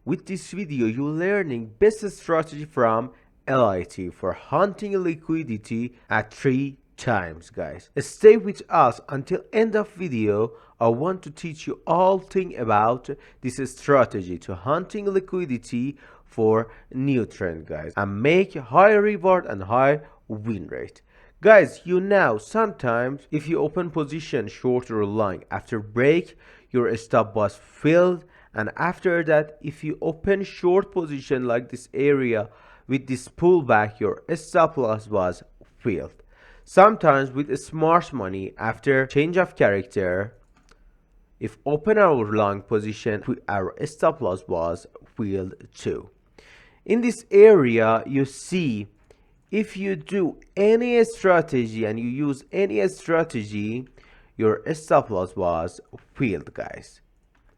With this video, you're learning best strategy from LIT for hunting liquidity at 3 times, guys. Stay with us until end of video. I want to teach you all thing about this strategy to hunting liquidity for new trend, guys, and make high reward and high win rate. Guys, you know sometimes if you open position short or long, after break your stop was filled, and after that if you open short position like this area with this pullback, your stop loss was filled. Sometimes with smart money, after change of character, if open our long position, our stop loss was filled too. In this area you see, if you do any strategy and you use any strategy, your stop loss was filled, guys,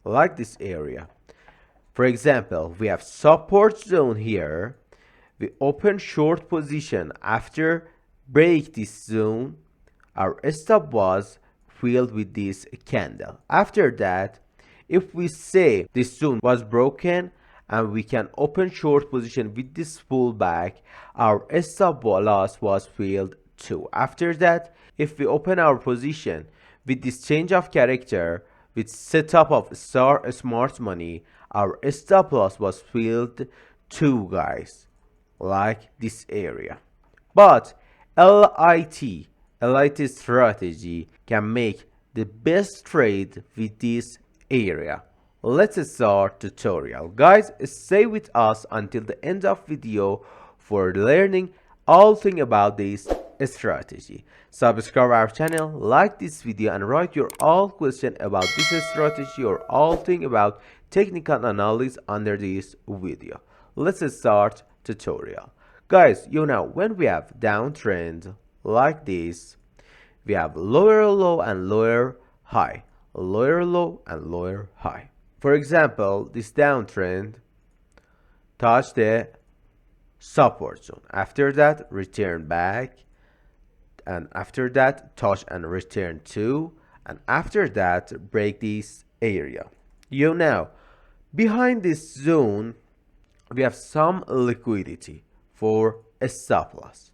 like this area. For example, we have support zone here. We open short position, after break this zone, our stop was filled with this candle. After that, if we say this zone was broken and we can open short position with this pullback, our stop loss was filled too. After that, if we open our position with this change of character, with setup of smart money, our stop loss was filled too, guys, like this area. But LIT strategy can make the best trade with this area. Let's start tutorial. Guys, stay with us until the end of video for learning all thing about this strategy. Subscribe our channel, like this video, and write your all question about this strategy or all thing about technical analysis under this video. Let's start tutorial. Guys, you know, when we have downtrend like this, we have lower low and lower high, lower low and lower high. For example, this downtrend touched the support zone, after that return back, and after that touch and return to, and after that break this area. You know, behind this zone we have some liquidity for a stop loss.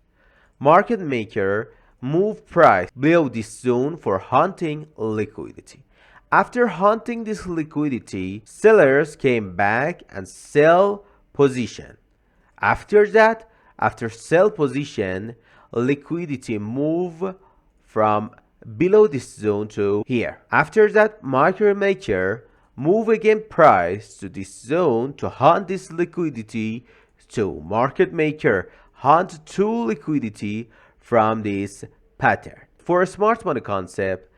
Market maker move price below this zone for hunting liquidity. After hunting this liquidity, sellers came back and sell position. After that, after sell position, liquidity move from below this zone to here. After that, market maker move again price to this zone to hunt this liquidity to market maker hunt to liquidity from this pattern. For a smart money concept,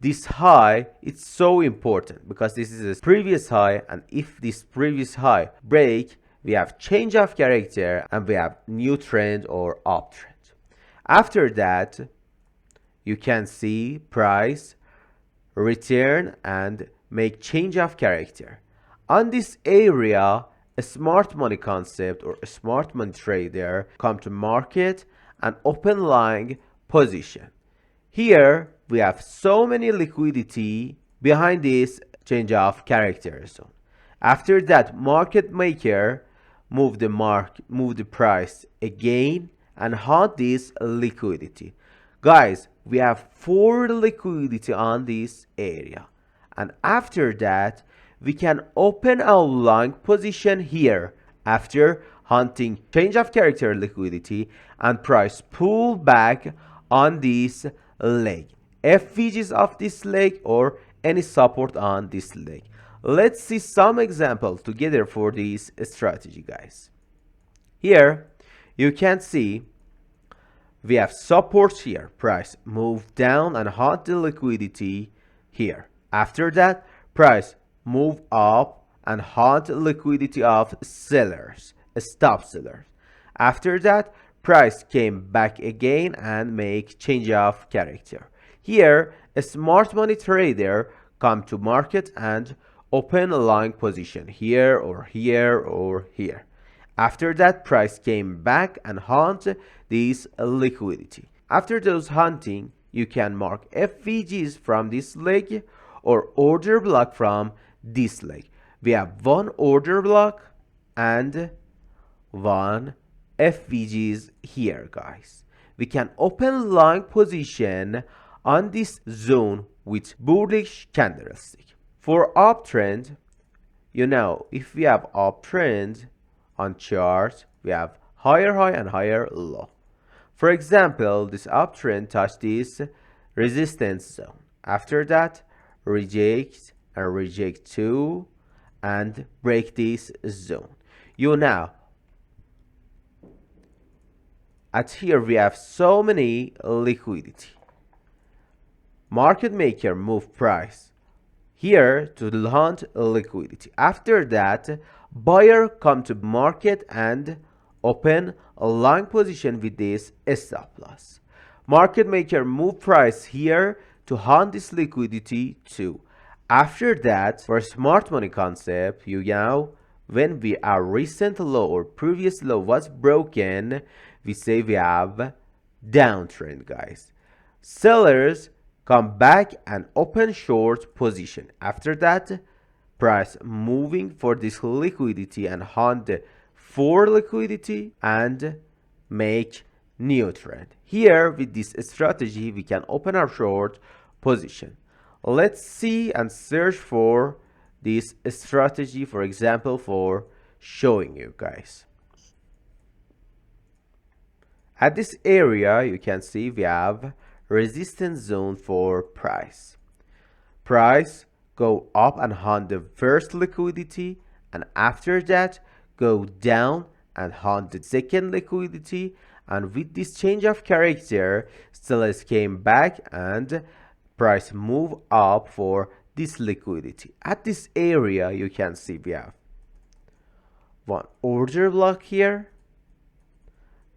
this high, it's so important because this is a previous high, and if this previous high break, we have change of character and we have new trend or uptrend. After that, you can see price return and make change of character. On this area, a smart money concept or a smart money trader come to market and open long position. Here we have so many liquidity behind this change of character zone. After that, market maker move the price again and hunt this liquidity. Guys, we have 4 liquidity on this area, and after that we can open our long position here after hunting change of character liquidity and price pull back on this leg, FVGs of this leg or any support on this leg. Let's see some examples together for this strategy, guys. Here you can see we have supports here, price move down and hunt the liquidity here. After that, price move up and hunt liquidity of sellers, stop sellers. After that, price came back again and make change of character. Here, a smart money trader come to market and open a long position here or here or here. After that, price came back and hunt this liquidity. After those hunting, you can mark FVGs from this leg or order block from this leg. we have one order block and one FVGs here, guys. We can open long position on this zone with bullish candlestick. For uptrend, if we have uptrend on chart, we have higher high and higher low. For example, this uptrend touched this resistance zone. After that, reject and reject two and break this zone. At here we have so many liquidity. Market maker move price here to hunt liquidity. After that, buyer come to market and open a long position with this stop loss. Market maker move price here to hunt this liquidity too. After that, for smart money concept, when our recent low or previous low was broken, we say we have downtrend, guys. Sellers come back and open short position. After that, price moving for this liquidity and hunt for liquidity and make new trend. Here with this strategy, we can open our short position. Let's see and search for this strategy, for example, for showing you guys. At this area, you can see we have resistance zone for price. Price go up and hunt the first liquidity, and after that go down and hunt the second liquidity. And with this change of character, sellers came back and price move up for this liquidity. At this area, you can see we have one order block here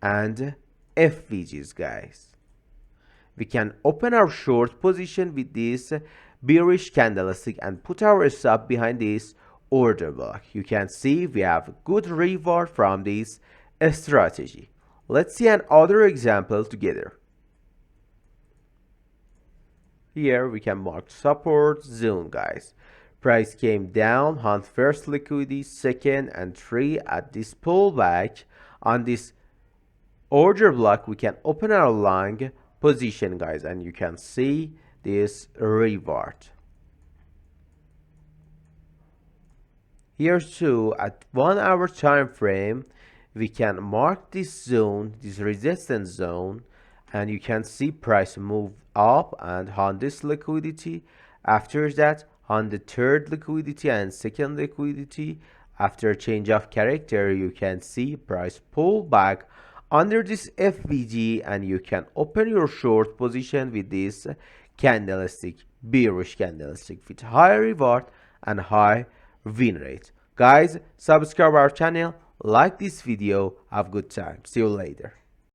and FVGs, guys. We can open our short position with this bearish candlestick and put our stop behind this order block. You can see we have good reward from this strategy. Let's see another example together. Here we can mark support zone, guys. Price came down, hunt first liquidity, second and three. At this pullback on this order block, we can open our long position, guys, and you can see this reward. Here too, at 1 hour time frame, we can mark this zone, this resistance zone, and you can see price move up and on this liquidity. After that, on the third liquidity and second liquidity, after change of character, you can see price pull back under this FVG, and you can open your short position with this candlestick, bearish candlestick, with high reward and high win rate. Guys, subscribe our channel, like this video. Have a good time. See you later.